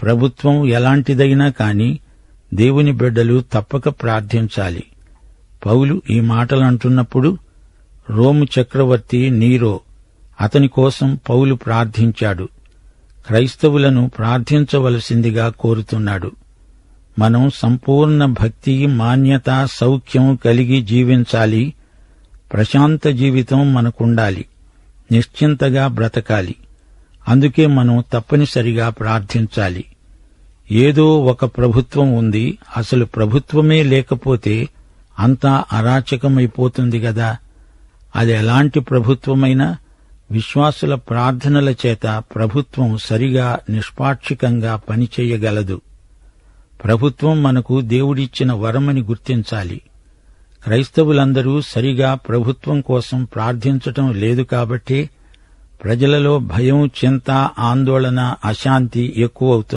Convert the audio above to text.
ప్రభుత్వం ఎలాంటిదైనా కాని దేవుని బిడ్డలు తప్పక ప్రార్థించాలి. పౌలు ఈ మాటలంటున్నప్పుడు రోము చక్రవర్తి నీరో, అతని కోసం పౌలు ప్రార్థించాడు. క్రైస్తవులను ప్రార్థించవలసిందిగా కోరుతున్నాడు. మనం సంపూర్ణ భక్తి, మాన్యత, సౌఖ్యం కలిగి జీవించాలి. ప్రశాంత జీవితం మనకుండాలి. నిశ్చింతగా బ్రతకాలి. అందుకే మనం తప్పనిసరిగా ప్రార్థించాలి. ఏదో ఒక ప్రభుత్వం ఉంది, అసలు ప్రభుత్వమే లేకపోతే అంతా అరాచకమైపోతుంది గదా. అది ఎలాంటి ప్రభుత్వమైనా విశ్వాసుల ప్రార్థనల చేత ప్రభుత్వం సరిగా నిష్పాక్షికంగా పనిచేయగలదు. ప్రభుత్వం మనకు దేవుడిచ్చిన వరమని గుర్తించాలి. క్రైస్తవులందరూ సరిగా ప్రభుత్వం కోసం ప్రార్థించటం లేదు కాబట్టే ప్రజలలో భయం, చింత, ఆందోళన, అశాంతి ఎక్కువవుతుంది.